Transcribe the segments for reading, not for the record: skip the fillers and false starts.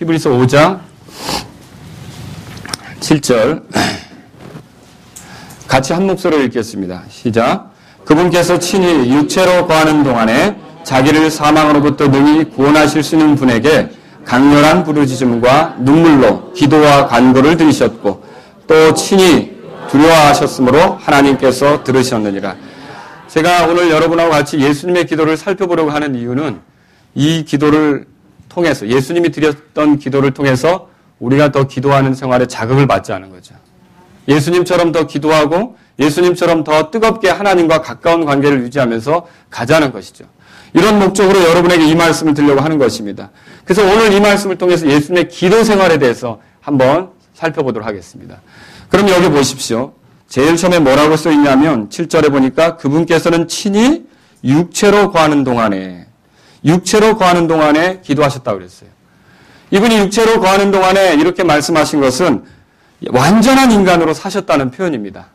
히브리서 5장 7절 같이 한 목소리로 읽겠습니다. 시작. 그분께서 친히 육체로 거하는 동안에 자기를 사망으로부터 능히 구원하실 수 있는 분에게 강렬한 부르짖음과 눈물로 기도와 간구를 들으셨고 또 친히 두려워하셨으므로 하나님께서 들으셨느니라. 제가 오늘 여러분하고 같이 예수님의 기도를 살펴보려고 하는 이유는 이 기도를 통해서 예수님이 드렸던 기도를 통해서 우리가 더 기도하는 생활에 자극을 받지 않은 거죠. 예수님처럼 더 기도하고 예수님처럼 더 뜨겁게 하나님과 가까운 관계를 유지하면서 가자는 것이죠. 이런 목적으로 여러분에게 이 말씀을 드리려고 하는 것입니다. 그래서 오늘 이 말씀을 통해서 예수님의 기도 생활에 대해서 한번 살펴보도록 하겠습니다. 그럼 여기 보십시오. 제일 처음에 뭐라고 써 있냐면 7절에 보니까 그분께서는 친히 육체로 거하는 동안에 기도하셨다고 그랬어요. 이분이 육체로 거하는 동안에 이렇게 말씀하신 것은 완전한 인간으로 사셨다는 표현입니다.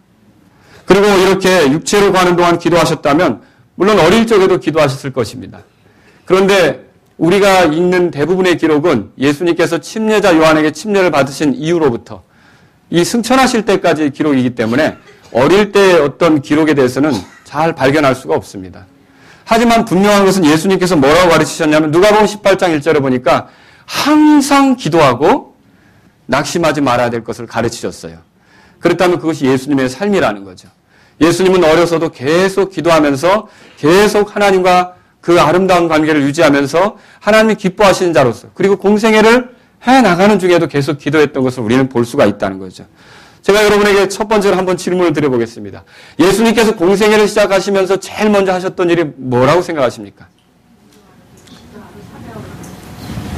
그리고 이렇게 육체로 거하는 동안 기도하셨다면 물론 어릴 적에도 기도하셨을 것입니다. 그런데 우리가 읽는 대부분의 기록은 예수님께서 침례자 요한에게 침례를 받으신 이후로부터 이 승천하실 때까지 기록이기 때문에 어릴 때의 어떤 기록에 대해서는 잘 발견할 수가 없습니다. 하지만 분명한 것은 예수님께서 뭐라고 가르치셨냐면 누가복음 18장 1절에 보니까 항상 기도하고 낙심하지 말아야 될 것을 가르치셨어요. 그렇다면 그것이 예수님의 삶이라는 거죠. 예수님은 어려서도 계속 기도하면서 계속 하나님과 그 아름다운 관계를 유지하면서 하나님이 기뻐하시는 자로서 그리고 공생애를 해나가는 중에도 계속 기도했던 것을 우리는 볼 수가 있다는 거죠. 제가 여러분에게 첫 번째로 한번 질문을 드려보겠습니다. 예수님께서 공생애를 시작하시면서 제일 먼저 하셨던 일이 뭐라고 생각하십니까?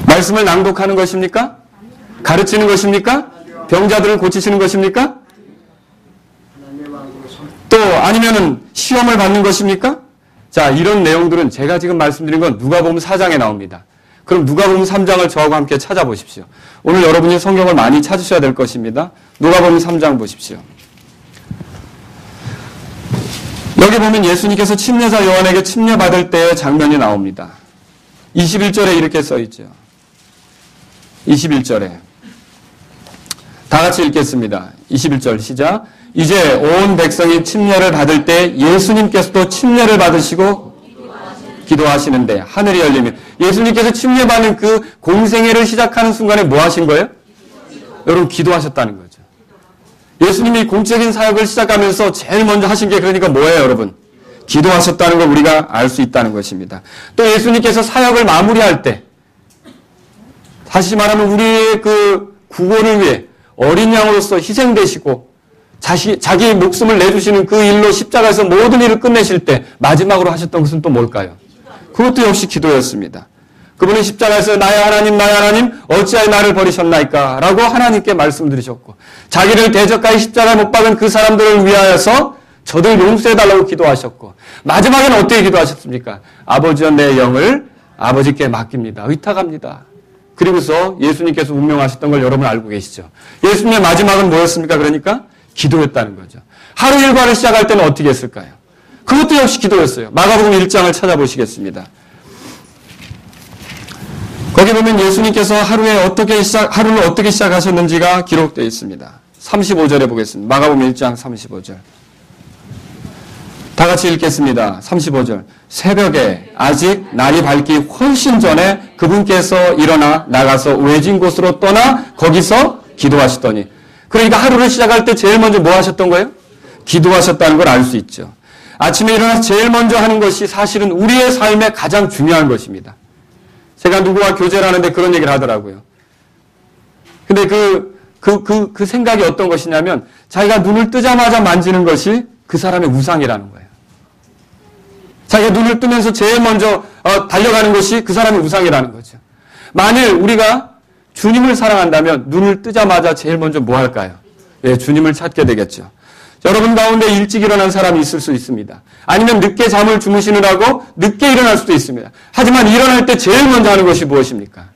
말씀을 낭독하는 것입니까? 가르치는 것입니까? 병자들을 고치시는 것입니까? 또 아니면은 시험을 받는 것입니까? 자, 이런 내용들은 제가 지금 말씀드린 건 누가복음 4장에 나옵니다. 그럼 누가복음 3장을 저하고 함께 찾아보십시오. 오늘 여러분이 성경을 많이 찾으셔야 될 것입니다. 누가복음 3장 보십시오. 여기 보면 예수님께서 침례자 요한에게 침례받을 때의 장면이 나옵니다. 21절에 이렇게 써 있죠. 21절에 다 같이 읽겠습니다. 21절 시작. 이제 온 백성이 침례를 받을 때 예수님께서도 침례를 받으시고 기도하시는데 하늘이 열리면 예수님께서 침례받는 그 공생애를 시작하는 순간에 뭐 하신 거예요? 여러분 기도하셨다는 거죠. 예수님이 공적인 사역을 시작하면서 제일 먼저 하신 게 그러니까 뭐예요, 여러분? 기도하셨다는 걸 우리가 알 수 있다는 것입니다. 또 예수님께서 사역을 마무리할 때 다시 말하면 우리의 그 구원을 위해 어린 양으로서 희생되시고 자기 목숨을 내주시는 그 일로 십자가에서 모든 일을 끝내실 때 마지막으로 하셨던 것은 또 뭘까요? 그것도 역시 기도였습니다. 그분은 십자가에서 나의 하나님 어찌하여 나를 버리셨나이까 라고 하나님께 말씀드리셨고 자기를 대적하여 십자가에 못 박은 그 사람들을 위하여서 저들 용서해달라고 기도하셨고 마지막에는 어떻게 기도하셨습니까? 아버지여 내 영을 아버지께 맡깁니다. 의탁합니다. 그리고서 예수님께서 운명하셨던 걸 여러분 알고 계시죠? 예수님의 마지막은 뭐였습니까? 그러니까 기도였다는 거죠. 하루 일과를 시작할 때는 어떻게 했을까요? 그것도 역시 기도였어요. 마가복음 1장을 찾아보시겠습니다. 거기 보면 예수님께서 하루를 어떻게 시작하셨는지가 기록되어 있습니다. 35절에 보겠습니다. 마가복음 1장 35절. 다 같이 읽겠습니다. 35절. 새벽에 아직 날이 밝기 훨씬 전에 그분께서 일어나 나가서 외진 곳으로 떠나 거기서 기도하시더니 그러니까 하루를 시작할 때 제일 먼저 뭐 하셨던 거예요? 기도하셨다는 걸 알 수 있죠. 아침에 일어나서 제일 먼저 하는 것이 사실은 우리의 삶에 가장 중요한 것입니다. 제가 누구와 교제를 하는데 그런 얘기를 하더라고요. 근데 그 생각이 어떤 것이냐면 자기가 눈을 뜨자마자 만지는 것이 그 사람의 우상이라는 거예요. 자기가 눈을 뜨면서 제일 먼저 달려가는 것이 그 사람의 우상이라는 거죠. 만일 우리가 주님을 사랑한다면 눈을 뜨자마자 제일 먼저 뭐 할까요? 예, 주님을 찾게 되겠죠. 여러분 가운데 일찍 일어난 사람이 있을 수 있습니다. 아니면 늦게 잠을 주무시느라고 늦게 일어날 수도 있습니다. 하지만 일어날 때 제일 먼저 하는 것이 무엇입니까?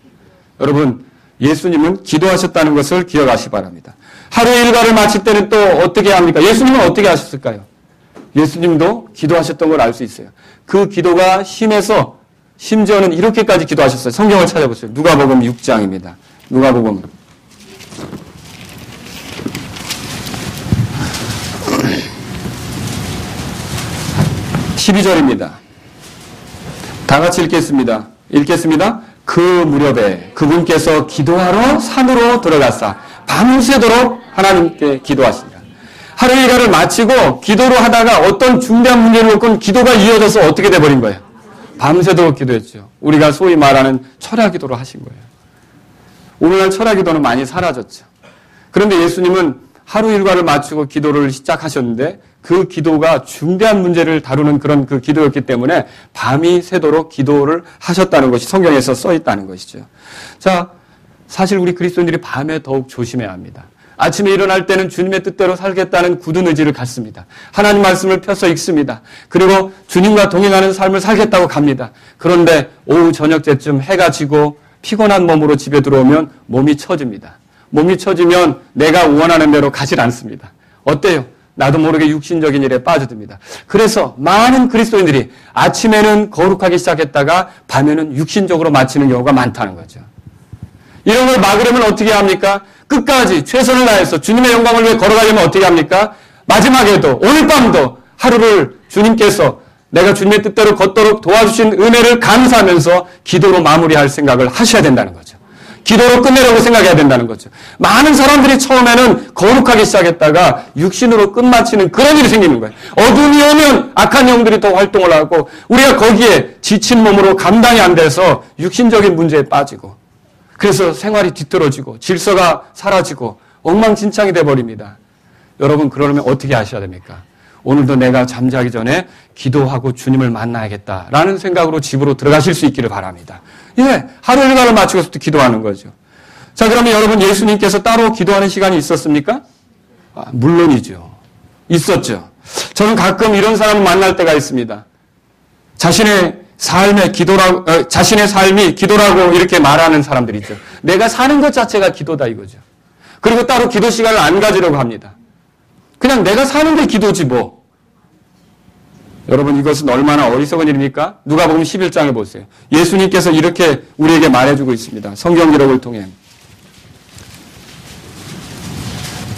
여러분, 예수님은 기도하셨다는 것을 기억하시기 바랍니다. 하루의 일과를 마칠 때는 또 어떻게 합니까? 예수님은 어떻게 하셨을까요? 예수님도 기도하셨던 걸 알 수 있어요. 그 기도가 심해서 심지어는 이렇게까지 기도하셨어요. 성경을 찾아보세요. 누가복음 6장입니다. 누가복음 12절입니다. 다 같이 읽겠습니다. 그 무렵에 그분께서 기도하러 산으로 들어가사 밤새도록 하나님께 기도하시니라. 하루 일과를 마치고 기도를 하다가 어떤 중대한 문제를 놓고 기도가 이어져서 어떻게 돼버린 거예요? 밤새도록 기도했죠. 우리가 소위 말하는 철야 기도를 하신 거예요. 오늘날 철야 기도는 많이 사라졌죠. 그런데 예수님은 하루 일과를 마치고 기도를 시작하셨는데 그 기도가 중대한 문제를 다루는 그런 그 기도였기 때문에 밤이 새도록 기도를 하셨다는 것이 성경에서 써 있다는 것이죠. 자, 사실 우리 그리스도인들이 밤에 더욱 조심해야 합니다. 아침에 일어날 때는 주님의 뜻대로 살겠다는 굳은 의지를 갖습니다. 하나님 말씀을 펴서 읽습니다. 그리고 주님과 동행하는 삶을 살겠다고 갑니다. 그런데 오후 저녁 때쯤 해가 지고 피곤한 몸으로 집에 들어오면 몸이 처집니다. 몸이 처지면 내가 원하는 대로 가질 않습니다. 어때요? 나도 모르게 육신적인 일에 빠져듭니다. 그래서 많은 그리스도인들이 아침에는 거룩하게 시작했다가 밤에는 육신적으로 마치는 경우가 많다는 거죠. 이런 걸 막으려면 어떻게 합니까? 끝까지 최선을 다해서 주님의 영광을 위해 걸어가려면 어떻게 합니까? 마지막에도 오늘 밤도 하루를 주님께서 내가 주님의 뜻대로 걷도록 도와주신 은혜를 감사하면서 기도로 마무리할 생각을 하셔야 된다는 거죠. 기도로 끝내려고 생각해야 된다는 거죠. 많은 사람들이 처음에는 거룩하게 시작했다가 육신으로 끝마치는 그런 일이 생기는 거예요. 어둠이 오면 악한 영들이 더 활동을 하고 우리가 거기에 지친 몸으로 감당이 안 돼서 육신적인 문제에 빠지고 그래서 생활이 뒤떨어지고 질서가 사라지고 엉망진창이 돼버립니다. 여러분 그러려면 어떻게 하셔야 됩니까? 오늘도 내가 잠자기 전에 기도하고 주님을 만나야겠다라는 생각으로 집으로 들어가실 수 있기를 바랍니다. 예, 하루 일과를 마치고서 또 기도하는 거죠. 자, 그러면 여러분 예수님께서 따로 기도하는 시간이 있었습니까? 물론이죠. 있었죠. 저는 가끔 이런 사람을 만날 때가 있습니다. 자신의 삶이 기도라고 이렇게 말하는 사람들이 있죠. 내가 사는 것 자체가 기도다 이거죠. 그리고 따로 기도 시간을 안 가지려고 합니다. 그냥 내가 사는 게 기도지 뭐. 여러분 이것은 얼마나 어리석은 일입니까? 누가복음 11장에 보세요. 예수님께서 이렇게 우리에게 말해주고 있습니다. 성경 기록을 통해.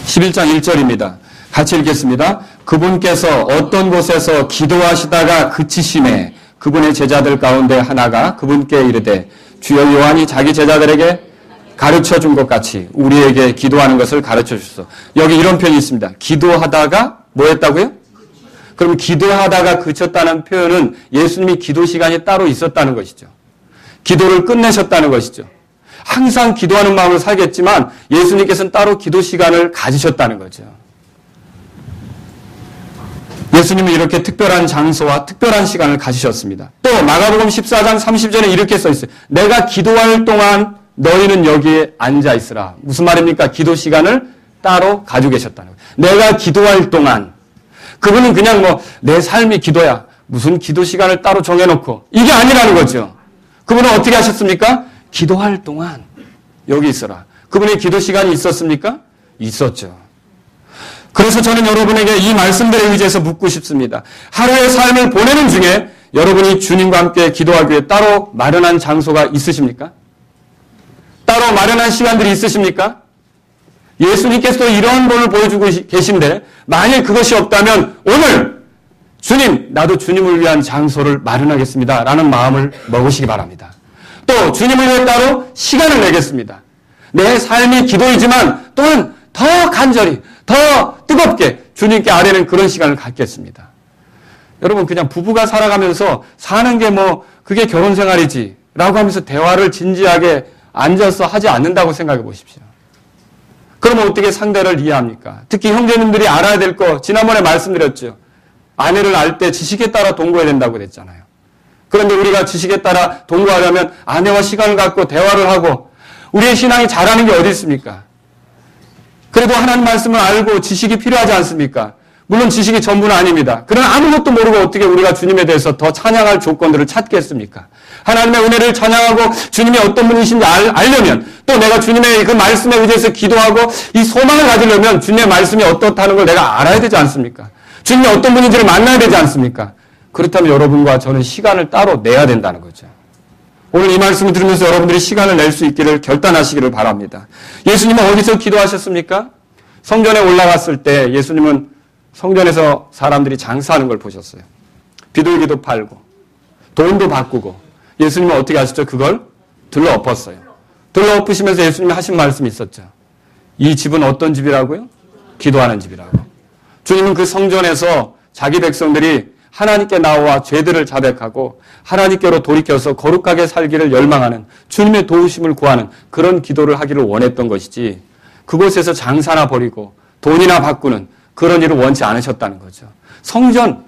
11장 1절입니다. 같이 읽겠습니다. 그분께서 어떤 곳에서 기도하시다가 그치심에 그분의 제자들 가운데 하나가 그분께 이르되 주여 요한이 자기 제자들에게 가르쳐 준 것 같이 우리에게 기도하는 것을 가르쳐 주소서. 여기 이런 표현이 있습니다. 기도하다가 뭐 했다고요? 그럼 기도하다가 그쳤다는 표현은 예수님이 기도 시간이 따로 있었다는 것이죠. 기도를 끝내셨다는 것이죠. 항상 기도하는 마음으로 살겠지만 예수님께서는 따로 기도 시간을 가지셨다는 거죠. 예수님은 이렇게 특별한 장소와 특별한 시간을 가지셨습니다. 또 마가복음 14장 30절에 이렇게 써 있어요. 내가 기도할 동안 너희는 여기에 앉아 있으라. 무슨 말입니까? 기도 시간을 따로 가지고 계셨다는 거예요. 내가 기도할 동안 그분은 그냥 내 삶이 기도야. 무슨 기도 시간을 따로 정해놓고 이게 아니라는 거죠. 그분은 어떻게 하셨습니까? 기도할 동안 여기 있어라. 그분의 기도 시간이 있었습니까? 있었죠. 그래서 저는 여러분에게 이 말씀들에 의지해서 묻고 싶습니다. 하루의 삶을 보내는 중에 여러분이 주님과 함께 기도하기 위해 따로 마련한 장소가 있으십니까? 따로 마련한 시간들이 있으십니까? 예수님께서도 이러한 본을 보여주고 계신데 만일 그것이 없다면 오늘 주님, 나도 주님을 위한 장소를 마련하겠습니다. 라는 마음을 먹으시기 바랍니다. 또 주님을 위해 따로 시간을 내겠습니다. 내 삶이 기도이지만 또한 더 간절히, 더 뜨겁게 주님께 아뢰는 그런 시간을 갖겠습니다. 여러분 그냥 부부가 살아가면서 사는 게 그게 결혼 생활이지 라고 하면서 대화를 진지하게 앉아서 하지 않는다고 생각해 보십시오. 그러면 어떻게 상대를 이해합니까? 특히 형제님들이 알아야 될 거 지난번에 말씀드렸죠. 아내를 알 때 지식에 따라 동거해야 된다고 그랬잖아요. 그런데 우리가 지식에 따라 동거하려면 아내와 시간을 갖고 대화를 하고 우리의 신앙이 자라는 게 어디 있습니까? 그래도 하나님 말씀을 알고 지식이 필요하지 않습니까? 물론 지식이 전부는 아닙니다. 그러나 아무것도 모르고 어떻게 우리가 주님에 대해서 더 찬양할 조건들을 찾겠습니까? 하나님의 은혜를 찬양하고 주님이 어떤 분이신지 알려면 또 내가 주님의 그 말씀에 의지해서 기도하고 이 소망을 가지려면 주님의 말씀이 어떻다는 걸 내가 알아야 되지 않습니까? 주님이 어떤 분인지를 만나야 되지 않습니까? 그렇다면 여러분과 저는 시간을 따로 내야 된다는 거죠. 오늘 이 말씀을 들으면서 여러분들이 시간을 낼 수 있기를 결단하시기를 바랍니다. 예수님은 어디서 기도하셨습니까? 성전에 올라갔을 때 예수님은 성전에서 사람들이 장사하는 걸 보셨어요. 비둘기도 팔고 돈도 바꾸고 예수님은 어떻게 하셨죠? 그걸 들러엎었어요. 들러엎으시면서 예수님이 하신 말씀이 있었죠. 이 집은 어떤 집이라고요? 기도하는 집이라고. 주님은 그 성전에서 자기 백성들이 하나님께 나와 죄들을 자백하고 하나님께로 돌이켜서 거룩하게 살기를 열망하는 주님의 도우심을 구하는 그런 기도를 하기를 원했던 것이지 그곳에서 장사나 벌이고 돈이나 바꾸는 그런 일을 원치 않으셨다는 거죠. 성전,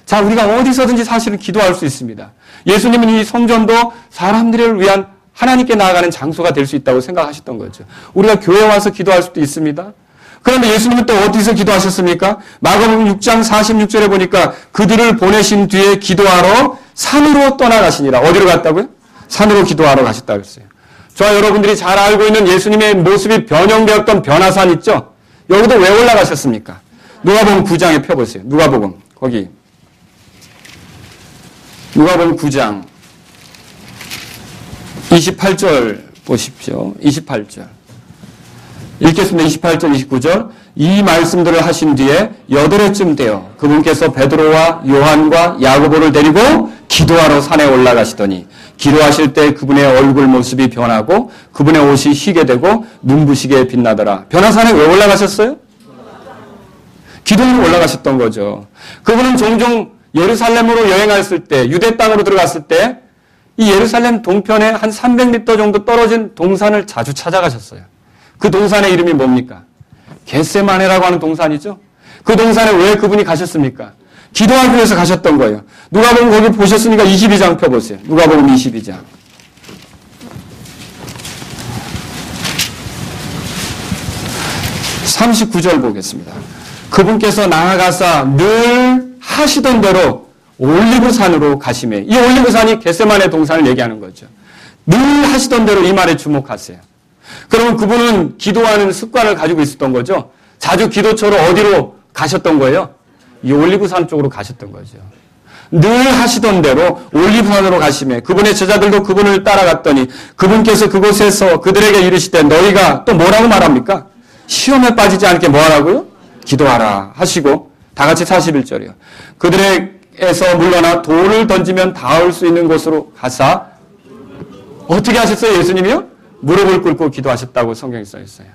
자 우리가 어디서든지 사실은 기도할 수 있습니다. 예수님은 이 성전도 사람들을 위한 하나님께 나아가는 장소가 될 수 있다고 생각하셨던 거죠. 우리가 교회 와서 기도할 수도 있습니다. 그런데 예수님은 또 어디서 기도하셨습니까? 마가복음 6장 46절에 보니까 그들을 보내신 뒤에 기도하러 산으로 떠나가시니라. 어디로 갔다고요? 산으로 기도하러 가셨다고 했어요. 저와 여러분들이 잘 알고 있는 예수님의 모습이 변형되었던 변화산 있죠? 여기도 왜 올라가셨습니까? 누가복음 9장에 펴보세요. 누가복음 거기 누가복음 9장 28절 보십시오. 28절. 읽겠습니다. 28절, 29절. 이 말씀들을 하신 뒤에 8해쯤 되어 그분께서 베드로와 요한과 야고보를 데리고 기도하러 산에 올라가시더니 기도하실 때 그분의 얼굴 모습이 변하고 그분의 옷이 희게 되고 눈부시게 빛나더라. 변화산에 왜 올라가셨어요? 기도하러 올라가셨던 거죠. 그분은 종종 예루살렘으로 여행했을 때, 유대 땅으로 들어갔을 때 이 예루살렘 동편에 한 300m 정도 떨어진 동산을 자주 찾아가셨어요. 그 동산의 이름이 뭡니까? 겟세마네라고 하는 동산이죠. 그 동산에 왜 그분이 가셨습니까? 기도하기 위해서 가셨던 거예요. 누가복음 거기 보셨으니까 22장 펴보세요. 누가복음 22장. 39절 보겠습니다. 그분께서 나아가사 늘 하시던 대로 올리브산으로 가시매. 이 올리브산이 겟세마네 동산을 얘기하는 거죠. 늘 하시던 대로 이 말에 주목하세요. 그러면 그분은 기도하는 습관을 가지고 있었던 거죠. 자주 기도처로 어디로 가셨던 거예요? 이 올리브산 쪽으로 가셨던 거죠. 늘 하시던 대로 올리브산으로 가시매 그분의 제자들도 그분을 따라갔더니 그분께서 그곳에서 그들에게 이르시되 너희가 또 뭐라고 말합니까? 시험에 빠지지 않게 뭐하라고요? 기도하라 하시고 다 같이 41절이요. 그들에게서 물러나 돌을 던지면 닿을 수 있는 곳으로 가사 어떻게 하셨어요? 예수님이요? 무릎을 꿇고 기도하셨다고 성경에 써 있어요.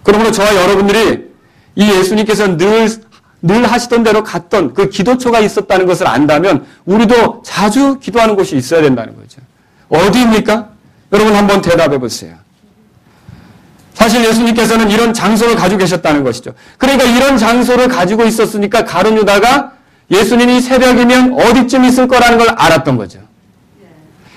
그러므로 저와 여러분들이 이 예수님께서 늘 하시던 대로 갔던 그 기도처가 있었다는 것을 안다면 우리도 자주 기도하는 곳이 있어야 된다는 거죠. 어디입니까? 여러분 한번 대답해 보세요. 사실 예수님께서는 이런 장소를 가지고 계셨다는 것이죠. 그러니까 이런 장소를 가지고 있었으니까 가룟 유다가 예수님이 새벽이면 어디쯤 있을 거라는 걸 알았던 거죠.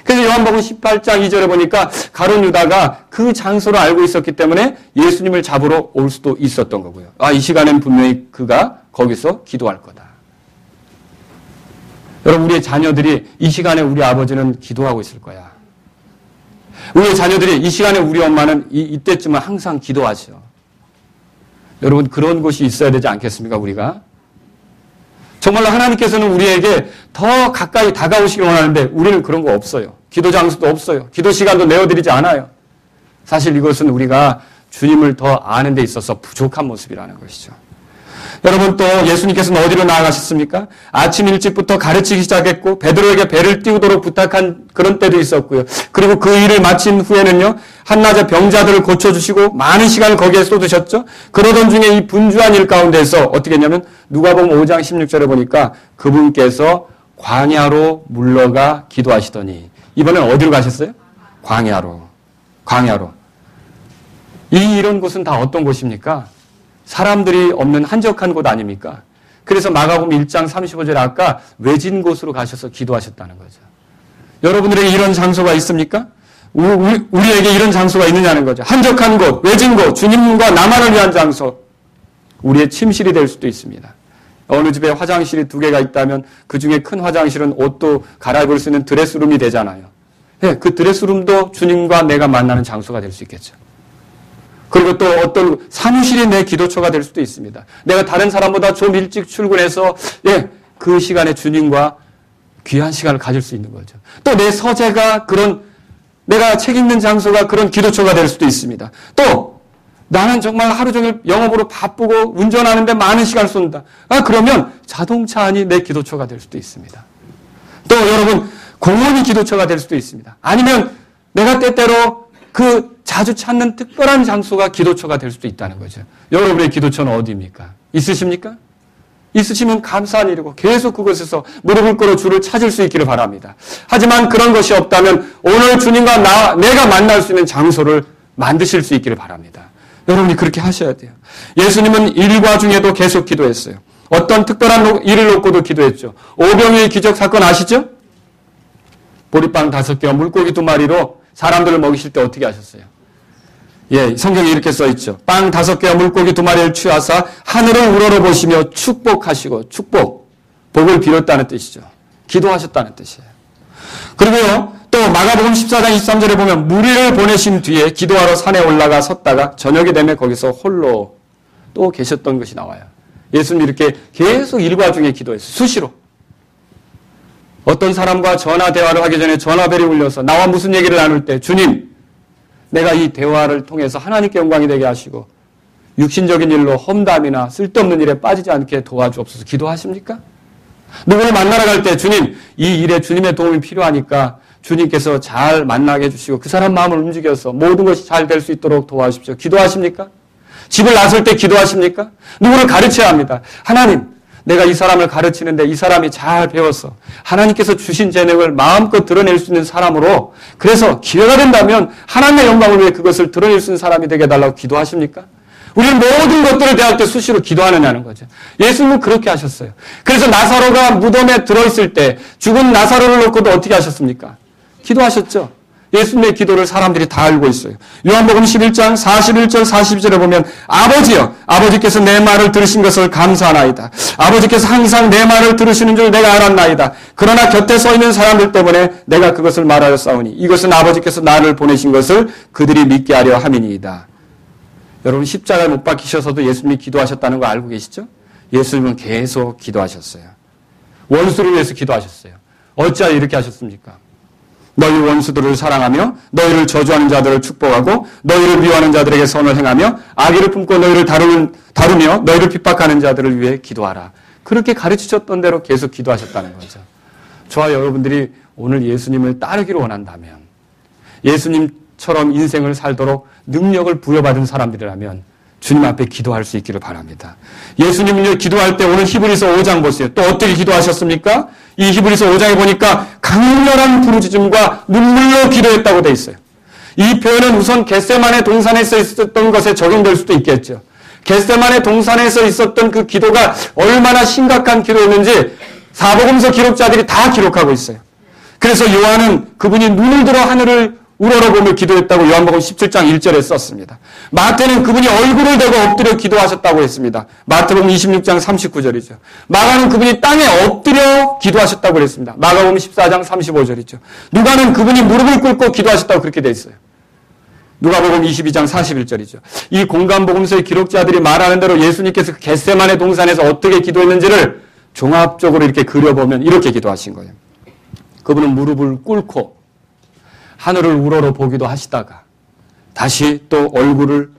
그래서 요한복음 18장 2절에 보니까 가룟 유다가 그 장소를 알고 있었기 때문에 예수님을 잡으러 올 수도 있었던 거고요. 이 시간엔 분명히 그가 거기서 기도할 거다. 여러분 우리의 자녀들이 이 시간에 우리 아버지는 기도하고 있을 거야. 우리의 자녀들이 이 시간에 우리 엄마는 이때쯤은 항상 기도하죠. 여러분 그런 곳이 있어야 되지 않겠습니까? 우리가 정말로 하나님께서는 우리에게 더 가까이 다가오시길 원하는데 우리는 그런 거 없어요. 기도 장소도 없어요. 기도 시간도 내어드리지 않아요. 사실 이것은 우리가 주님을 더 아는 데 있어서 부족한 모습이라는 것이죠. 여러분 또 예수님께서는 어디로 나아가셨습니까? 아침 일찍부터 가르치기 시작했고 베드로에게 배를 띄우도록 부탁한 그런 때도 있었고요. 그리고 그 일을 마친 후에는요. 한낮에 병자들을 고쳐주시고 많은 시간을 거기에 쏟으셨죠. 그러던 중에 이 분주한 일 가운데서 어떻게 했냐면 누가복음 5장 16절에 보니까 그분께서 광야로 물러가 기도하시더니 이번엔 어디로 가셨어요? 광야로. 이런 곳은 다 어떤 곳입니까? 사람들이 없는 한적한 곳 아닙니까? 그래서 마가복음 1장 35절에 아까 외진 곳으로 가셔서 기도하셨다는 거죠. 여러분들에게 이런 장소가 있습니까? 우리에게 이런 장소가 있느냐는 거죠. 한적한 곳, 외진 곳, 주님과 나만을 위한 장소. 우리의 침실이 될 수도 있습니다. 어느 집에 화장실이 2개가 있다면 그 중에 큰 화장실은 옷도 갈아입을 수 있는 드레스룸이 되잖아요. 네, 그 드레스룸도 주님과 내가 만나는 장소가 될 수 있겠죠. 그리고 또 어떤 사무실이 내 기도처가 될 수도 있습니다. 내가 다른 사람보다 좀 일찍 출근해서 그 시간에 주님과 귀한 시간을 가질 수 있는 거죠. 또 내 서재가 그런 내가 책 읽는 장소가 그런 기도처가 될 수도 있습니다. 또 나는 정말 하루 종일 영업으로 바쁘고 운전하는데 많은 시간을 쏜다. 그러면 자동차 안이 내 기도처가 될 수도 있습니다. 또 여러분 공원이 기도처가 될 수도 있습니다. 아니면 내가 때때로 그 자주 찾는 특별한 장소가 기도처가 될 수도 있다는 거죠. 여러분의 기도처는 어디입니까? 있으십니까? 있으시면 감사한 일이고 계속 그곳에서 무릎을 꿇어 주를 찾을 수 있기를 바랍니다. 하지만 그런 것이 없다면 오늘 주님과 내가 만날 수 있는 장소를 만드실 수 있기를 바랍니다. 여러분이 그렇게 하셔야 돼요. 예수님은 일과 중에도 계속 기도했어요. 어떤 특별한 일을 놓고도 기도했죠. 오병이의 기적 사건 아시죠? 보리빵 5개와 물고기 2마리로 사람들을 먹이실 때 어떻게 하셨어요? 예, 성경에 이렇게 써있죠. 빵 5개와 물고기 2마리를 취하사 하늘을 우러러보시며 축복하시고 복을 빌었다는 뜻이죠. 기도하셨다는 뜻이에요. 그리고요, 또 마가복음 14장 23절에 보면 무리를 보내신 뒤에 기도하러 산에 올라가 섰다가 저녁이 되면 거기서 홀로 또 계셨던 것이 나와요. 예수님이 이렇게 계속 일과 중에 기도했어요. 수시로. 어떤 사람과 전화 대화를 하기 전에 전화벨이 울려서 나와 무슨 얘기를 나눌 때 주님, 내가 이 대화를 통해서 하나님께 영광이 되게 하시고 육신적인 일로 험담이나 쓸데없는 일에 빠지지 않게 도와주옵소서 기도하십니까? 누구를 만나러 갈 때 주님, 이 일에 주님의 도움이 필요하니까 주님께서 잘 만나게 해주시고 그 사람 마음을 움직여서 모든 것이 잘 될 수 있도록 도와주십시오. 기도하십니까? 집을 나설 때 기도하십니까? 누구를 가르쳐야 합니다. 하나님, 내가 이 사람을 가르치는데 이 사람이 잘 배워서 하나님께서 주신 재능을 마음껏 드러낼 수 있는 사람으로 그래서 기회가 된다면 하나님의 영광을 위해 그것을 드러낼 수 있는 사람이 되게 해달라고 기도하십니까? 우리는 모든 것들을 대할 때 수시로 기도하느냐는 거죠. 예수님은 그렇게 하셨어요. 그래서 나사로가 무덤에 들어있을 때 죽은 나사로를 놓고도 어떻게 하셨습니까? 기도하셨죠. 예수님의 기도를 사람들이 다 알고 있어요. 요한복음 11장 41절 42절에 보면 아버지여, 아버지께서 내 말을 들으신 것을 감사하나이다. 아버지께서 항상 내 말을 들으시는 줄 내가 알았나이다. 그러나 곁에 서 있는 사람들 때문에 내가 그것을 말하였사오니 이것은 아버지께서 나를 보내신 것을 그들이 믿게 하려 함이니이다. 여러분 십자가에 못 박히셔서도 예수님이 기도하셨다는 거 알고 계시죠? 예수님은 계속 기도하셨어요. 원수를 위해서 기도하셨어요. 어찌하여 이렇게 하셨습니까? 너희 원수들을 사랑하며 너희를 저주하는 자들을 축복하고 너희를 미워하는 자들에게 선을 행하며 악의를 품고 너희를 다루며 너희를 핍박하는 자들을 위해 기도하라. 그렇게 가르치셨던 대로 계속 기도하셨다는 거죠. 저와 여러분들이 오늘 예수님을 따르기를 원한다면 예수님처럼 인생을 살도록 능력을 부여받은 사람들이라면 주님 앞에 기도할 수 있기를 바랍니다. 예수님은요, 기도할 때 오늘 히브리서 5장 보세요. 또 어떻게 기도하셨습니까? 이 히브리서 5장에 보니까 강렬한 부르짖음과 눈물로 기도했다고 돼 있어요. 이 표현은 우선 겟세마네 동산에서 있었던 것에 적용될 수도 있겠죠. 겟세마네 동산에서 있었던 그 기도가 얼마나 심각한 기도였는지 사복음서 기록자들이 다 기록하고 있어요. 그래서 요한은 그분이 눈을 들어 하늘을 우러러보며 기도했다고 요한복음 17장 1절에 썼습니다. 마태는 그분이 얼굴을 대고 엎드려 기도하셨다고 했습니다. 마태복음 26장 39절이죠. 마가는 그분이 땅에 엎드려 기도하셨다고 그랬습니다. 마가복음 14장 35절이죠. 누가는 그분이 무릎을 꿇고 기도하셨다고 그렇게 돼 있어요. 누가복음 22장 41절이죠. 이 공간복음서의 기록자들이 말하는 대로 예수님께서 겟세마네 동산에서 어떻게 기도했는지를 종합적으로 이렇게 그려보면 이렇게 기도하신 거예요. 그분은 무릎을 꿇고 하늘을 우러러 보기도 하시다가 다시 또 얼굴을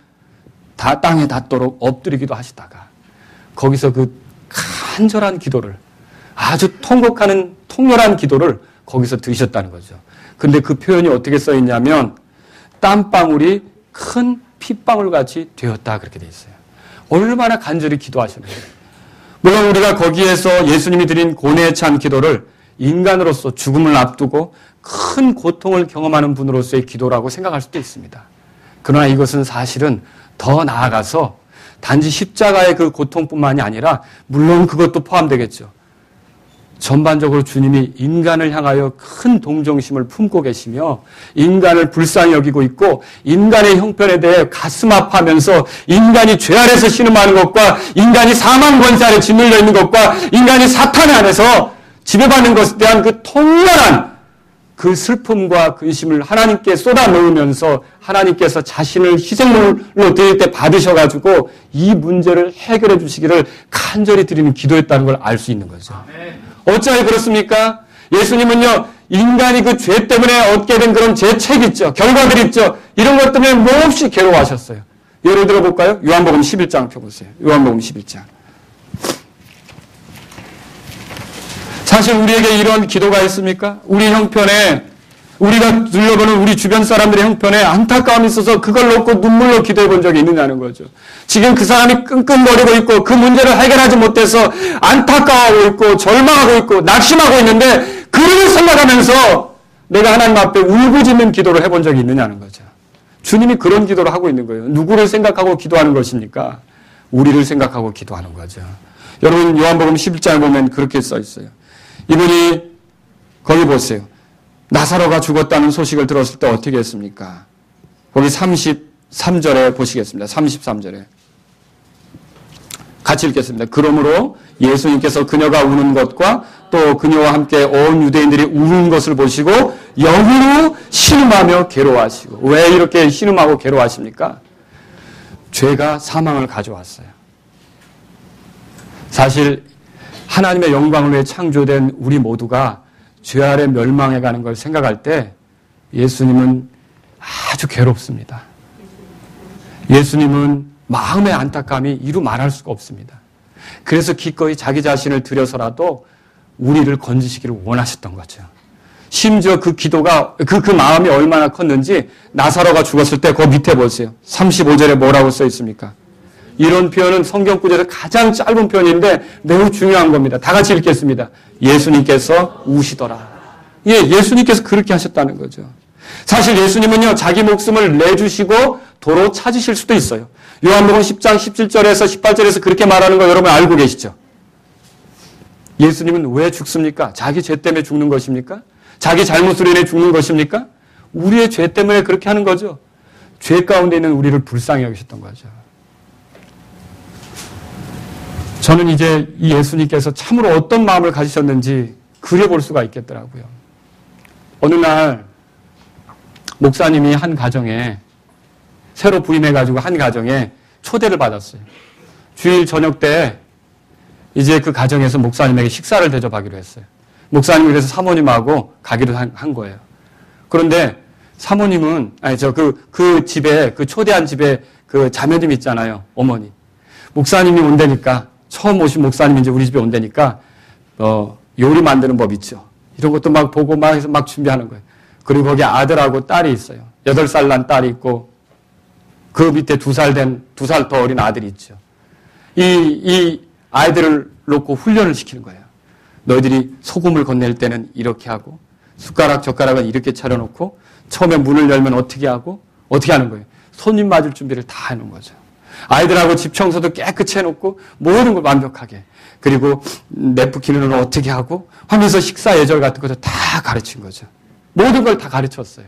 다 땅에 닿도록 엎드리기도 하시다가 거기서 그 간절한 기도를 아주 통렬한 기도를 거기서 드셨다는 거죠. 근데 그 표현이 어떻게 써 있냐면 땀방울이 큰 핏방울 같이 되었다 그렇게 돼 있어요. 얼마나 간절히 기도하셨는지. 물론 우리가 거기에서 예수님이 드린 고뇌에 찬 기도를 인간으로서 죽음을 앞두고 큰 고통을 경험하는 분으로서의 기도라고 생각할 수도 있습니다. 그러나 이것은 사실은 더 나아가서 단지 십자가의 그 고통뿐만이 아니라 물론 그것도 포함되겠죠. 전반적으로 주님이 인간을 향하여 큰 동정심을 품고 계시며 인간을 불쌍히 여기고 있고 인간의 형편에 대해 가슴 아파하면서 인간이 죄 아래서 신음하는 것과 인간이 사망 권세 아래 짓눌려 있는 것과 인간이 사탄 안에서 지배받는 것에 대한 그 통렬한 그 슬픔과 근심을 하나님께 쏟아 놓으면서 하나님께서 자신을 희생물로 드릴 때 받으셔가지고 이 문제를 해결해 주시기를 간절히 드리는 기도였다는 걸 알 수 있는 거죠. 어찌하여 그렇습니까? 예수님은요, 인간이 그 죄 때문에 얻게 된 그런 죄책 있죠. 결과들 있죠. 이런 것 때문에 몹시 괴로워하셨어요. 예를 들어 볼까요? 요한복음 11장 펴보세요. 요한복음 11장. 사실 우리에게 이런 기도가 있습니까? 우리 형편에, 우리가 둘러보는 우리 주변 사람들의 형편에 안타까움이 있어서 그걸 놓고 눈물로 기도해 본 적이 있느냐는 거죠. 지금 그 사람이 끙끙거리고 있고 그 문제를 해결하지 못해서 안타까워하고 있고 절망하고 있고 낙심하고 있는데 그를 생각하면서 내가 하나님 앞에 울부짖는 기도를 해본 적이 있느냐는 거죠. 주님이 그런 기도를 하고 있는 거예요. 누구를 생각하고 기도하는 것입니까? 우리를 생각하고 기도하는 거죠. 여러분 요한복음 11장에 보면 그렇게 써 있어요. 이분이 거기 보세요. 나사로가 죽었다는 소식을 들었을 때 어떻게 했습니까? 거기 33절에 보시겠습니다. 33절에. 같이 읽겠습니다. 그러므로 예수님께서 그녀가 우는 것과 또 그녀와 함께 온 유대인들이 우는 것을 보시고 영으로 신음하며 괴로워하시고. 왜 이렇게 신음하고 괴로워하십니까? 죄가 사망을 가져왔어요. 사실 하나님의 영광을 위해 창조된 우리 모두가 죄 아래 멸망해 가는 걸 생각할 때 예수님은 아주 괴롭습니다. 예수님은 마음의 안타까움이 이루 말할 수가 없습니다. 그래서 기꺼이 자기 자신을 들여서라도 우리를 건지시기를 원하셨던 거죠. 심지어 그 기도가, 그 마음이 얼마나 컸는지 나사로가 죽었을 때 그 밑에 보세요. 35절에 뭐라고 써 있습니까? 이런 표현은 성경 구절에서 가장 짧은 표현인데 매우 중요한 겁니다. 다 같이 읽겠습니다. 예수님께서 우시더라. 예, 예수님께서 그렇게 하셨다는 거죠. 사실 예수님은요, 자기 목숨을 내주시고 도로 찾으실 수도 있어요. 요한복음 10장 17절에서 18절에서 그렇게 말하는 거 여러분 알고 계시죠? 예수님은 왜 죽습니까? 자기 죄 때문에 죽는 것입니까? 자기 잘못으로 인해 죽는 것입니까? 우리의 죄 때문에 그렇게 하는 거죠. 죄 가운데 있는 우리를 불쌍히 여기셨던 거죠. 저는 이제 이 예수님께서 참으로 어떤 마음을 가지셨는지 그려볼 수가 있겠더라고요. 어느 날 목사님이 한 가정에 새로 부임해가지고 한 가정에 초대를 받았어요. 주일 저녁 때 이제 그 가정에서 목사님에게 식사를 대접하기로 했어요. 목사님이 그래서 사모님하고 가기로 한 거예요. 그런데 사모님은, 그 집에, 그 초대한 집에 그 자매님 있잖아요. 어머니. 목사님이 온다니까, 처음 오신 목사님이 이제 우리 집에 온다니까, 요리 만드는 법 있죠. 이런 것도 막 보고 막 해서 막 준비하는 거예요. 그리고 거기 아들하고 딸이 있어요. 8살 난 딸이 있고, 그 밑에 2살 더 어린 아들이 있죠. 이 아이들을 놓고 훈련을 시키는 거예요. 너희들이 소금을 건넬 때는 이렇게 하고, 젓가락은 이렇게 차려놓고, 처음에 문을 열면 어떻게 하고, 어떻게 하는 거예요. 손님 맞을 준비를 다 해놓은 거죠. 아이들하고 집 청소도 깨끗이 해놓고, 모든 걸 완벽하게. 그리고 네프킨은 어떻게 하고, 하면서 식사 예절 같은 것도 다 가르친 거죠. 모든 걸 다 가르쳤어요.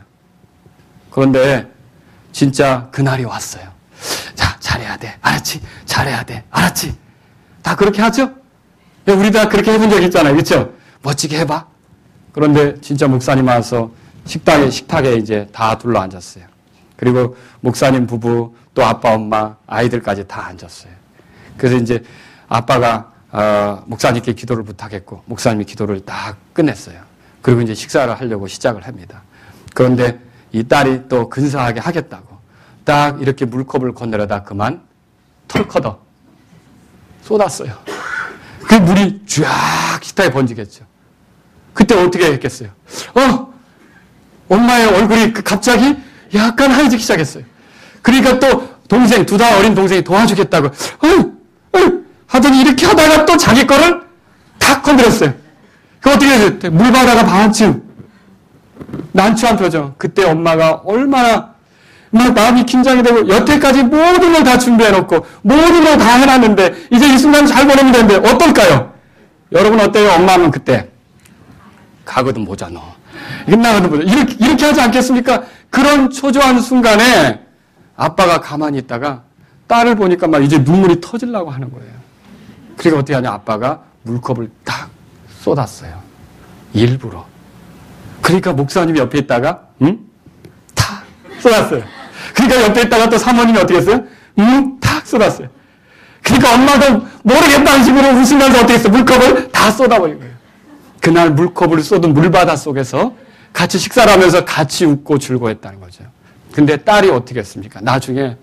그런데 진짜 그날이 왔어요. 자, 잘해야 돼. 알았지? 잘해야 돼. 알았지? 다 그렇게 하죠? 우리 다 그렇게 해본 적 있잖아요. 그렇죠? 멋지게 해봐. 그런데 진짜 목사님 와서 식탁에 이제 다 둘러 앉았어요. 그리고 목사님 부부, 또 아빠, 엄마, 아이들까지 다 앉았어요. 그래서 이제 아빠가 목사님께 기도를 부탁했고, 목사님이 기도를 다 끝냈어요. 그리고 이제 식사를 하려고 시작을 합니다. 그런데 이 딸이 또 근사하게 하겠다고 딱 이렇게 물컵을 건네려다 그만 털커덕 쏟았어요. 그 물이 쫙 식탁에 번지겠죠. 그때 어떻게 했겠어요? 엄마의 얼굴이 갑자기 약간 하얘지기 시작했어요. 그러니까 또 동생, 2살 어린 동생이 도와주겠다고 하더니 이렇게 하다가 또 자기 거를 탁 건드렸어요. 그 어떻게 했어요? 물 바다가 반쯤 난처한 표정. 그때 엄마가 얼마나 막 마음이 긴장이 되고 여태까지 모든 걸 다 준비해놓고 모든 걸 다 해놨는데 이제 이 순간 잘 보내면 되는데 어떨까요? 여러분 어때요? 엄마는 그때 가거든 모자 너. 나거든 모자. 이렇게 하지 않겠습니까? 그런 초조한 순간에 아빠가 가만히 있다가 딸을 보니까 막 이제 눈물이 터지려고 하는 거예요. 그러니까 어떻게 하냐? 아빠가 물컵을 딱 쏟았어요. 일부러. 그러니까 목사님이 옆에 있다가 탁 쏟았어요. 그러니까 옆에 있다가 또 사모님이 어떻게 했어요? 탁 쏟았어요. 그러니까 엄마도 모르겠다는 식으로 웃으면서 어떻게 했어요? 물컵을 다 쏟아버린 거예요. 그날 물컵을 쏟은 물바다 속에서 같이 식사를 하면서 같이 웃고 즐거워했다는 거죠. 근데 딸이 어떻게 했습니까? 나중에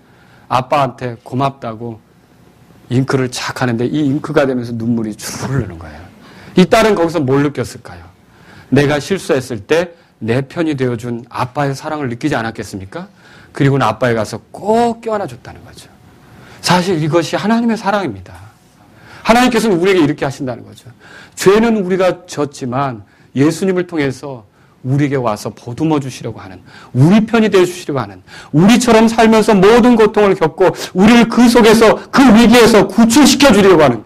아빠한테 고맙다고 잉크를 착 하는데 이 잉크가 되면서 눈물이 줄 흐르는 거예요. 이 딸은 거기서 뭘 느꼈을까요? 내가 실수했을 때 내 편이 되어준 아빠의 사랑을 느끼지 않았겠습니까? 그리고는 아빠에 가서 꼭 껴안아줬다는 거죠. 사실 이것이 하나님의 사랑입니다. 하나님께서는 우리에게 이렇게 하신다는 거죠. 죄는 우리가 졌지만 예수님을 통해서 우리에게 와서 보듬어 주시려고 하는, 우리 편이 되어 주시려고 하는, 우리처럼 살면서 모든 고통을 겪고 우리를 그 속에서, 그 위기에서 구출시켜 주려고 하는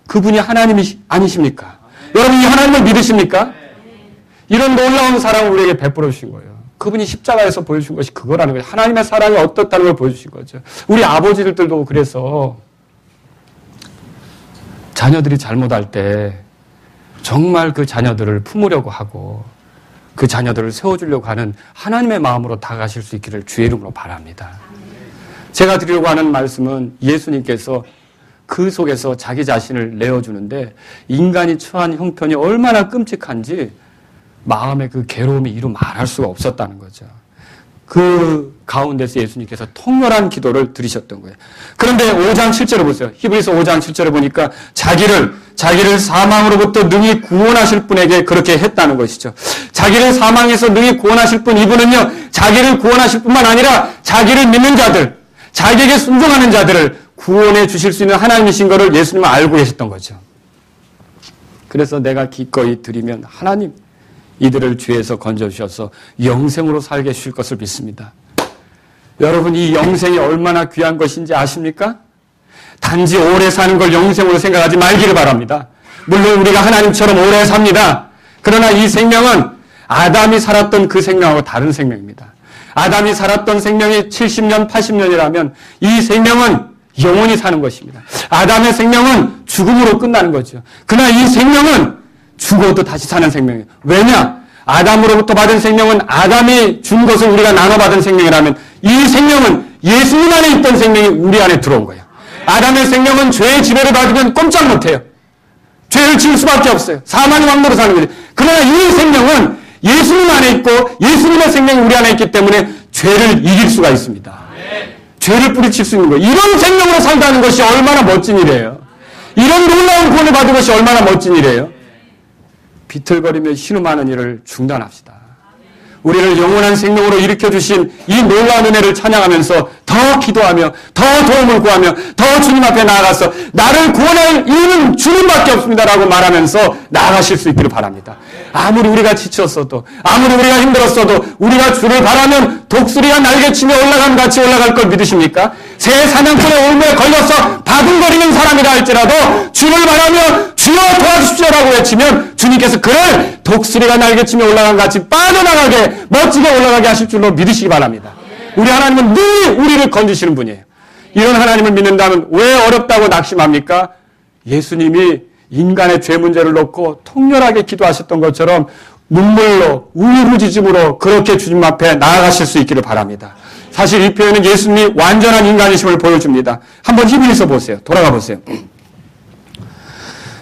그분이 하나님이 아니십니까? 여러분이 하나님을 믿으십니까? 이런 놀라운 사랑을 우리에게 베풀어 주신 거예요. 그분이 십자가에서 보여주신 것이 그거라는 거예요. 하나님의 사랑이 어떻다는 걸 보여주신 거죠. 우리 아버지들도 그래서 자녀들이 잘못할 때 정말 그 자녀들을 품으려고 하고 그 자녀들을 세워주려고 하는 하나님의 마음으로 다가가실 수 있기를 주의 이름으로 바랍니다. 제가 드리려고 하는 말씀은 예수님께서 그 속에서 자기 자신을 내어주는데 인간이 처한 형편이 얼마나 끔찍한지 마음의 그 괴로움이 이루 말할 수가 없었다는 거죠. 그 가운데서 예수님께서 통렬한 기도를 드리셨던 거예요. 그런데 5장 7절을 보세요. 히브리서 5장 7절을 보니까 자기를 사망으로부터 능히 구원하실 분에게 그렇게 했다는 것이죠. 자기를 사망에서 능히 구원하실 분, 이분은요, 자기를 구원하실 뿐만 아니라 자기를 믿는 자들, 자기에게 순종하는 자들을 구원해 주실 수 있는 하나님이신 것을 예수님은 알고 계셨던 거죠. 그래서 내가 기꺼이 드리면 하나님, 이들을 죄에서 건져주셔서 영생으로 살게 해주실 것을 믿습니다. 여러분, 이 영생이 얼마나 귀한 것인지 아십니까? 단지 오래 사는 걸 영생으로 생각하지 말기를 바랍니다. 물론 우리가 하나님처럼 오래 삽니다. 그러나 이 생명은 아담이 살았던 그 생명하고 다른 생명입니다. 아담이 살았던 생명이 70년, 80년이라면 이 생명은 영원히 사는 것입니다. 아담의 생명은 죽음으로 끝나는 거죠. 그러나 이 생명은 죽어도 다시 사는 생명이에요. 왜냐? 아담으로부터 받은 생명은 아담이 준 것을 우리가 나눠받은 생명이라면 이 생명은 예수님 안에 있던 생명이 우리 안에 들어온 거예요. 아담의 생명은 죄의 지배를 받으면 꼼짝 못해요. 죄를 지을 수밖에 없어요. 사망의 왕노로 사는 거죠. 그러나 이 생명은 예수님 안에 있고 예수님의 생명이 우리 안에 있기 때문에 죄를 이길 수가 있습니다. 죄를 뿌리칠 수 있는 거예요. 이런 생명으로 산다는 것이 얼마나 멋진 일이에요. 이런 놀라운 구원을 받은 것이 얼마나 멋진 일이에요. 비틀거리며 신음하는 일을 중단합시다. 우리를 영원한 생명으로 일으켜주신 이 놀라운 은혜를 찬양하면서 더 기도하며 더 도움을 구하며 더 주님 앞에 나아가서 나를 구원할 이유는 주님밖에 없습니다라고 말하면서 나아가실 수 있기를 바랍니다. 아무리 우리가 지쳤어도 아무리 우리가 힘들었어도 우리가 주를 바라면 독수리가 날개치며 올라감 같이 올라갈 걸 믿으십니까? 새 사냥꾼의 올무에 걸려서 바둥거리는 사람이라 할지라도 주를 바라며 주여 도와주십시오라고 외치면 주님께서 그를 독수리가 날개치며 올라간 같이 빠져나가게 멋지게 올라가게 하실 줄로 믿으시기 바랍니다. 우리 하나님은 늘 우리를 건지시는 분이에요. 이런 하나님을 믿는다면 왜 어렵다고 낙심합니까? 예수님이 인간의 죄 문제를 놓고 통렬하게 기도하셨던 것처럼 눈물로 울부짖음으로 그렇게 주님 앞에 나아가실 수 있기를 바랍니다. 사실 이 표현은 예수님이 완전한 인간이심을 보여줍니다. 한번 히브리서 보세요. 돌아가 보세요.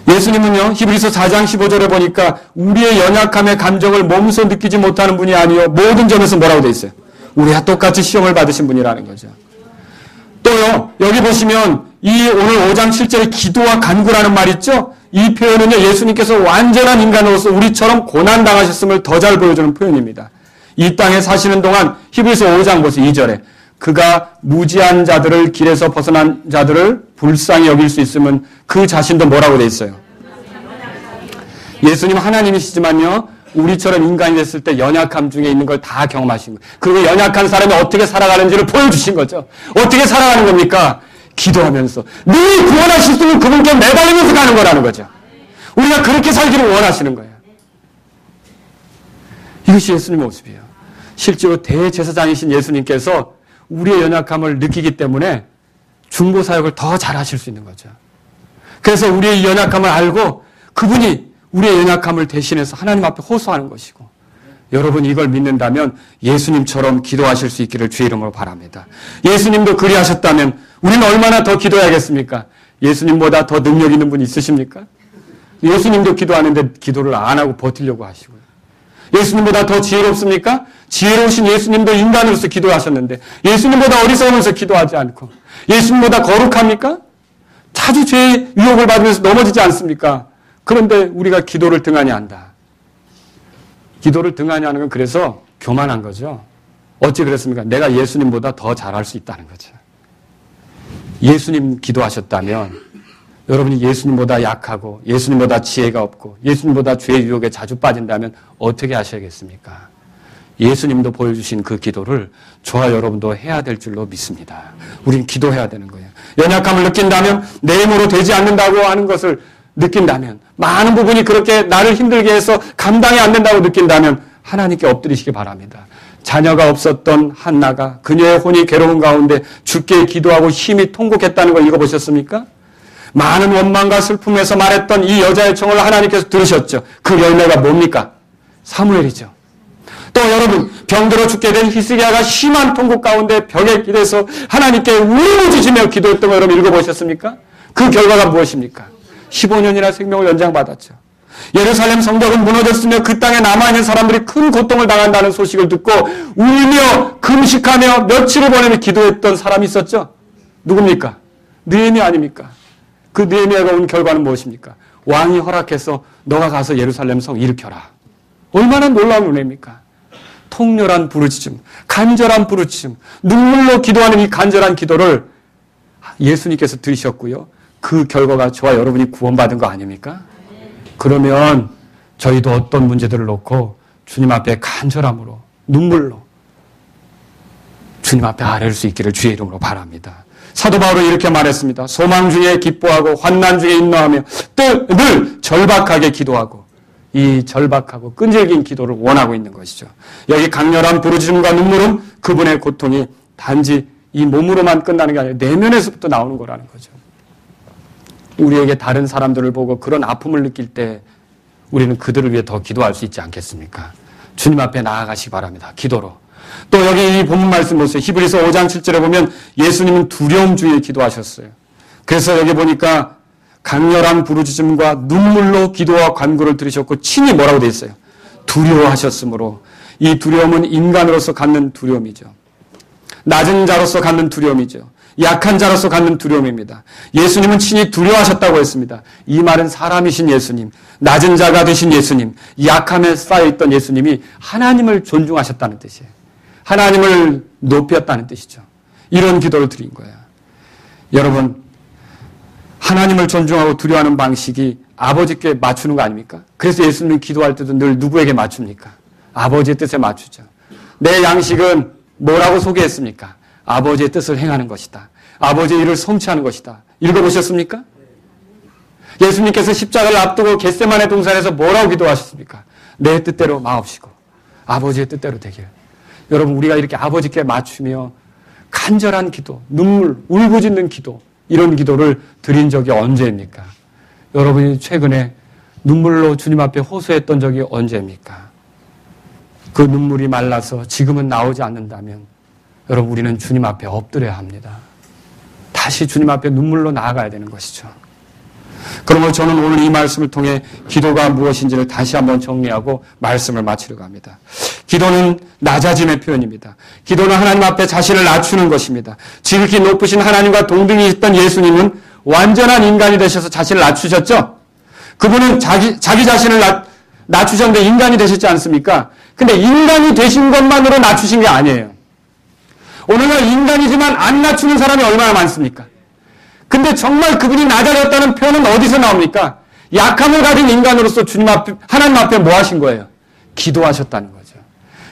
예수님은요, 히브리서 4장 15절에 보니까 우리의 연약함의 감정을 몸소 느끼지 못하는 분이 아니요 모든 점에서 뭐라고 돼 있어요? 우리와 똑같이 시험을 받으신 분이라는 거죠. 또요, 여기 보시면 이 오늘 5장 7절에 기도와 간구라는 말 있죠? 이 표현은요, 예수님께서 완전한 인간으로서 우리처럼 고난당하셨음을 더 잘 보여주는 표현입니다. 이 땅에 사시는 동안 히브리서 5장 보세요. 2절에 그가 무지한 자들을 길에서 벗어난 자들을 불쌍히 여길 수 있으면 그 자신도 뭐라고 돼 있어요? 예수님 하나님이시지만요, 우리처럼 인간이 됐을 때 연약함 중에 있는 걸 다 경험하신 거예요. 그리고 연약한 사람이 어떻게 살아가는지를 보여주신 거죠. 어떻게 살아가는 겁니까? 기도하면서 늘 구원하실 수 있는 그분께 매달리면서 가는 거라는 거죠. 우리가 그렇게 살기를 원하시는 거예요. 이것이 예수님의 모습이에요. 실제로 대제사장이신 예수님께서 우리의 연약함을 느끼기 때문에 중보사역을 더 잘하실 수 있는 거죠. 그래서 우리의 연약함을 알고 그분이 우리의 연약함을 대신해서 하나님 앞에 호소하는 것이고, 여러분 이걸 믿는다면 예수님처럼 기도하실 수 있기를 주의 이름으로 바랍니다. 예수님도 그리하셨다면 우리는 얼마나 더 기도해야겠습니까? 예수님보다 더 능력 있는 분 있으십니까? 예수님도 기도하는데 기도를 안 하고 버티려고 하시고요. 예수님보다 더 지혜롭습니까? 지혜로우신 예수님도 인간으로서 기도하셨는데 예수님보다 어리석으면서 기도하지 않고 예수님보다 거룩합니까? 자주 죄의 유혹을 받으면서 넘어지지 않습니까? 그런데 우리가 기도를 등한히 한다. 기도를 등한히 하는 건 그래서 교만한 거죠. 어찌 그랬습니까? 내가 예수님보다 더 잘할 수 있다는 거죠. 예수님 기도하셨다면 여러분이 예수님보다 약하고 예수님보다 지혜가 없고 예수님보다 죄의 유혹에 자주 빠진다면 어떻게 하셔야겠습니까? 예수님도 보여주신 그 기도를 저와 여러분도 해야 될 줄로 믿습니다. 우린 기도해야 되는 거예요. 연약함을 느낀다면 내 힘으로 되지 않는다고 하는 것을 느낀다면 많은 부분이 그렇게 나를 힘들게 해서 감당이 안 된다고 느낀다면 하나님께 엎드리시기 바랍니다. 자녀가 없었던 한나가 그녀의 혼이 괴로운 가운데 주께 기도하고 힘이 통곡했다는 걸 읽어보셨습니까? 많은 원망과 슬픔에서 말했던 이 여자의 청을 하나님께서 들으셨죠. 그 열매가 뭡니까? 사무엘이죠. 또 여러분 병들어 죽게 된 히스기야가 심한 통곡 가운데 벽에 기대서 하나님께 울부짖으며 기도했던 거 여러분 읽어보셨습니까? 그 결과가 무엇입니까? 15년이나 생명을 연장받았죠. 예루살렘 성벽은 무너졌으며 그 땅에 남아있는 사람들이 큰 고통을 당한다는 소식을 듣고 울며 금식하며 며칠을 보내며 기도했던 사람이 있었죠. 누굽니까? 느헤미야 아닙니까? 그 느헤미야가 온 결과는 무엇입니까? 왕이 허락해서 너가 가서 예루살렘 성 일으켜라. 얼마나 놀라운 은혜입니까? 통렬한 부르짖음, 간절한 부르짖음, 눈물로 기도하는 이 간절한 기도를 예수님께서 들으셨고요. 그 결과가 저와 여러분이 구원받은 거 아닙니까? 그러면 저희도 어떤 문제들을 놓고 주님 앞에 간절함으로 눈물로 주님 앞에 아뢰를 수 있기를 주의 이름으로 바랍니다. 사도 바울은 이렇게 말했습니다. 소망 중에 기뻐하고 환난 중에 인노하며 늘 절박하게 기도하고 이 절박하고 끈질긴 기도를 원하고 있는 것이죠. 여기 강렬한 부르짖음과 눈물은 그분의 고통이 단지 이 몸으로만 끝나는 게 아니라 내면에서부터 나오는 거라는 거죠. 우리에게 다른 사람들을 보고 그런 아픔을 느낄 때 우리는 그들을 위해 더 기도할 수 있지 않겠습니까? 주님 앞에 나아가시기 바랍니다. 기도로. 또 여기 이 본문 말씀 보세요. 히브리서 5장 7절에 보면 예수님은 두려움 주에 기도하셨어요. 그래서 여기 보니까 강렬한 부르짖음과 눈물로 기도와 간구를 들으셨고 친히 뭐라고 되어 있어요? 두려워하셨으므로. 이 두려움은 인간으로서 갖는 두려움이죠. 낮은 자로서 갖는 두려움이죠. 약한 자로서 갖는 두려움입니다. 예수님은 친히 두려워하셨다고 했습니다. 이 말은 사람이신 예수님, 낮은 자가 되신 예수님, 약함에 쌓여있던 예수님이 하나님을 존중하셨다는 뜻이에요. 하나님을 높였다는 뜻이죠. 이런 기도를 드린 거예요. 여러분, 하나님을 존중하고 두려워하는 방식이 아버지께 맞추는 거 아닙니까? 그래서 예수님이 기도할 때도 늘 누구에게 맞춥니까? 아버지의 뜻에 맞추죠. 내 양식은 뭐라고 소개했습니까? 아버지의 뜻을 행하는 것이다. 아버지의 일을 성취하는 것이다. 읽어보셨습니까? 예수님께서 십자가를 앞두고 겟세마네 동산에서 뭐라고 기도하셨습니까? 내 뜻대로 마옵시고 아버지의 뜻대로 되길. 여러분 우리가 이렇게 아버지께 맞추며 간절한 기도, 눈물, 울부짖는 기도 이런 기도를 드린 적이 언제입니까? 여러분이 최근에 눈물로 주님 앞에 호소했던 적이 언제입니까? 그 눈물이 말라서 지금은 나오지 않는다면 여러분 우리는 주님 앞에 엎드려야 합니다. 다시 주님 앞에 눈물로 나아가야 되는 것이죠. 그러므로 저는 오늘 이 말씀을 통해 기도가 무엇인지를 다시 한번 정리하고 말씀을 마치려고 합니다. 기도는 낮아짐의 표현입니다. 기도는 하나님 앞에 자신을 낮추는 것입니다. 지극히 높으신 하나님과 동등히 있던 예수님은 완전한 인간이 되셔서 자신을 낮추셨죠? 그분은 자기 자신을 낮추셨는데 인간이 되셨지 않습니까? 근데 인간이 되신 것만으로 낮추신 게 아니에요. 오늘날 인간이지만 안 낮추는 사람이 얼마나 많습니까? 근데 정말 그분이 낮아졌다는 표현은 어디서 나옵니까? 약함을 가진 인간으로서 주님 앞에, 하나님 앞에 뭐 하신 거예요? 기도하셨다는 거죠.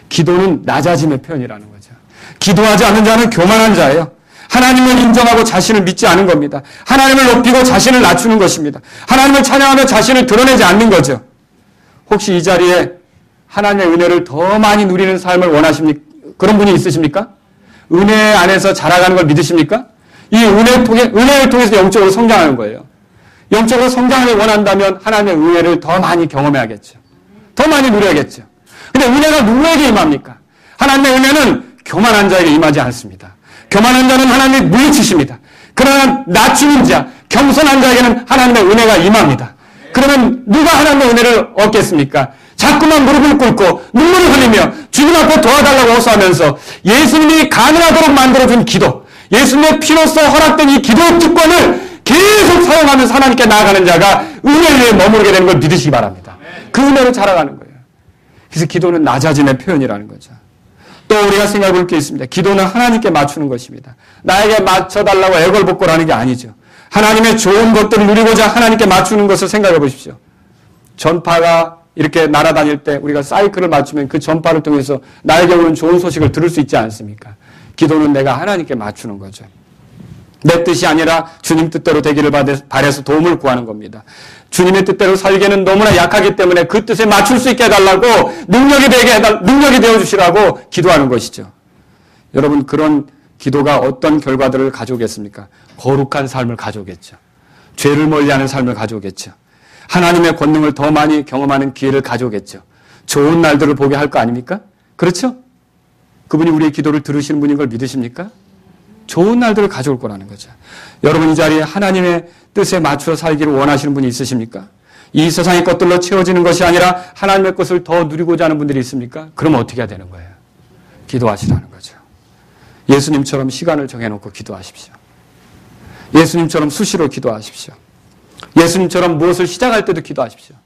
기도는 낮아짐의 표현이라는 거죠. 기도하지 않는 자는 교만한 자예요. 하나님을 인정하고 자신을 믿지 않은 겁니다. 하나님을 높이고 자신을 낮추는 것입니다. 하나님을 찬양하며 자신을 드러내지 않는 거죠. 혹시 이 자리에 하나님의 은혜를 더 많이 누리는 삶을 원하십니까? 그런 분이 있으십니까? 은혜 안에서 자라가는 걸 믿으십니까? 이 은혜를 통해서 영적으로 성장하는 거예요. 영적으로 성장을 원한다면 하나님의 은혜를 더 많이 경험해야겠죠. 더 많이 누려야겠죠. 근데 은혜가 누구에게 임합니까? 하나님의 은혜는 교만한 자에게 임하지 않습니다. 교만한 자는 하나님이 물리치십니다. 그러나 낮추는 자, 겸손한 자에게는 하나님의 은혜가 임합니다. 그러면 누가 하나님의 은혜를 얻겠습니까? 자꾸만 무릎을 꿇고 눈물을 흘리며 주님 앞에 도와달라고 호소하면서 예수님이 가능하도록 만들어준 기도, 예수님의 피로써 허락된 이 기도 특권을 계속 사용하면서 하나님께 나아가는 자가 은혜 위에 머무르게 되는 걸 믿으시기 바랍니다. 그 은혜로 자라가는 거예요. 그래서 기도는 낮아짐의 표현이라는 거죠. 또 우리가 생각해 볼 게 있습니다. 기도는 하나님께 맞추는 것입니다. 나에게 맞춰달라고 애걸복걸하는 게 아니죠. 하나님의 좋은 것들을 누리고자 하나님께 맞추는 것을 생각해 보십시오. 전파가 이렇게 날아다닐 때 우리가 사이클을 맞추면 그 전파를 통해서 나에게 오는 좋은 소식을 들을 수 있지 않습니까? 기도는 내가 하나님께 맞추는 거죠. 내 뜻이 아니라 주님 뜻대로 되기를 바라서 도움을 구하는 겁니다. 주님의 뜻대로 살기에는 너무나 약하기 때문에 그 뜻에 맞출 수 있게 해달라고 능력이 되어주시라고 기도하는 것이죠. 여러분, 그런 기도가 어떤 결과들을 가져오겠습니까? 거룩한 삶을 가져오겠죠. 죄를 멀리하는 삶을 가져오겠죠. 하나님의 권능을 더 많이 경험하는 기회를 가져오겠죠. 좋은 날들을 보게 할 거 아닙니까? 그렇죠? 그분이 우리의 기도를 들으시는 분인 걸 믿으십니까? 좋은 날들을 가져올 거라는 거죠. 여러분, 이 자리에 하나님의 뜻에 맞춰 살기를 원하시는 분이 있으십니까? 이 세상의 것들로 채워지는 것이 아니라 하나님의 것을 더 누리고자 하는 분들이 있습니까? 그럼 어떻게 해야 되는 거예요? 기도하시라는 거죠. 예수님처럼 시간을 정해놓고 기도하십시오. 예수님처럼 수시로 기도하십시오. 예수님처럼 무엇을 시작할 때도 기도하십시오.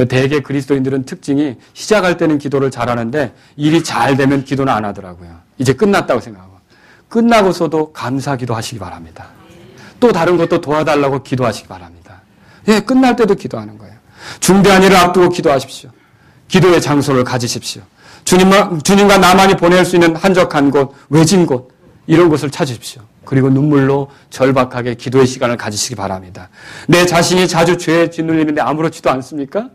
대개 그리스도인들은 특징이 시작할 때는 기도를 잘하는데 일이 잘 되면 기도는 안 하더라고요. 이제 끝났다고 생각하고. 끝나고서도 감사기도 하시기 바랍니다. 또 다른 것도 도와달라고 기도하시기 바랍니다. 예, 끝날 때도 기도하는 거예요. 중대한 일을 앞두고 기도하십시오. 기도의 장소를 가지십시오. 주님과 나만이 보낼 수 있는 한적한 곳, 외진 곳, 이런 곳을 찾으십시오. 그리고 눈물로 절박하게 기도의 시간을 가지시기 바랍니다. 내 자신이 자주 죄에 짓눌리는데 아무렇지도 않습니까?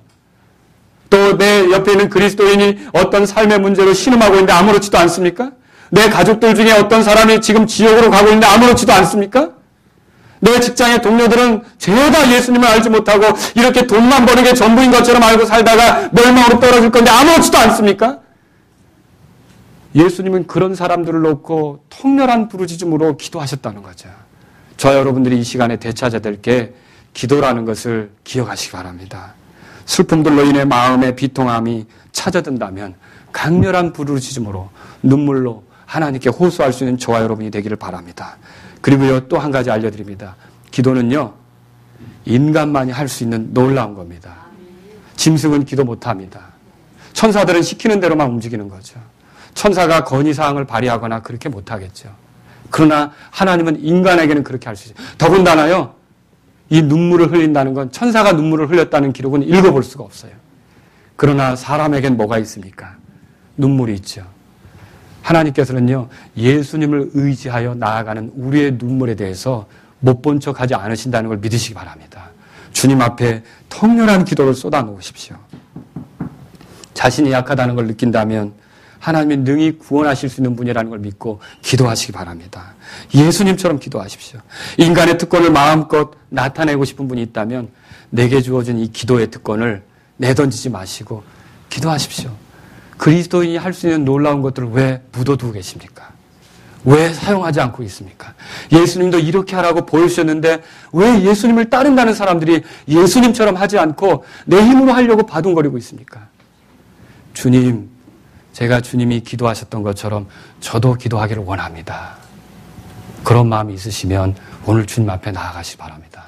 또 내 옆에 있는 그리스도인이 어떤 삶의 문제로 신음하고 있는데 아무렇지도 않습니까? 내 가족들 중에 어떤 사람이 지금 지옥으로 가고 있는데 아무렇지도 않습니까? 내 직장의 동료들은 죄다 예수님을 알지 못하고 이렇게 돈만 버는 게 전부인 것처럼 알고 살다가 멸망으로 떨어질 건데 아무렇지도 않습니까? 예수님은 그런 사람들을 놓고 통렬한 부르짖음으로 기도하셨다는 거죠. 저와 여러분들이 이 시간에 되찾아야 될 게 기도라는 것을 기억하시기 바랍니다. 슬픔들로 인해 마음의 비통함이 찾아든다면 강렬한 부르짖음으로 눈물로 하나님께 호소할 수 있는 저와 여러분이 되기를 바랍니다. 그리고요, 또 한 가지 알려드립니다. 기도는요, 인간만이 할 수 있는 놀라운 겁니다. 짐승은 기도 못합니다. 천사들은 시키는 대로만 움직이는 거죠. 천사가 건의사항을 발휘하거나 그렇게 못하겠죠. 그러나 하나님은 인간에게는 그렇게 할 수 있어요. 더군다나요, 이 눈물을 흘린다는 건 천사가 눈물을 흘렸다는 기록은 읽어볼 수가 없어요. 그러나 사람에겐 뭐가 있습니까? 눈물이 있죠. 하나님께서는요, 예수님을 의지하여 나아가는 우리의 눈물에 대해서 못 본 척 하지 않으신다는 걸 믿으시기 바랍니다. 주님 앞에 통렬한 기도를 쏟아놓으십시오. 자신이 약하다는 걸 느낀다면 하나님이 능히 구원하실 수 있는 분이라는 걸 믿고 기도하시기 바랍니다. 예수님처럼 기도하십시오. 인간의 특권을 마음껏 나타내고 싶은 분이 있다면 내게 주어진 이 기도의 특권을 내던지지 마시고 기도하십시오. 그리스도인이 할 수 있는 놀라운 것들을 왜 묻어두고 계십니까? 왜 사용하지 않고 있습니까? 예수님도 이렇게 하라고 보여주셨는데 왜 예수님을 따른다는 사람들이 예수님처럼 하지 않고 내 힘으로 하려고 바둥거리고 있습니까? 주님, 제가 주님이 기도하셨던 것처럼 저도 기도하기를 원합니다. 그런 마음이 있으시면 오늘 주님 앞에 나아가시기 바랍니다.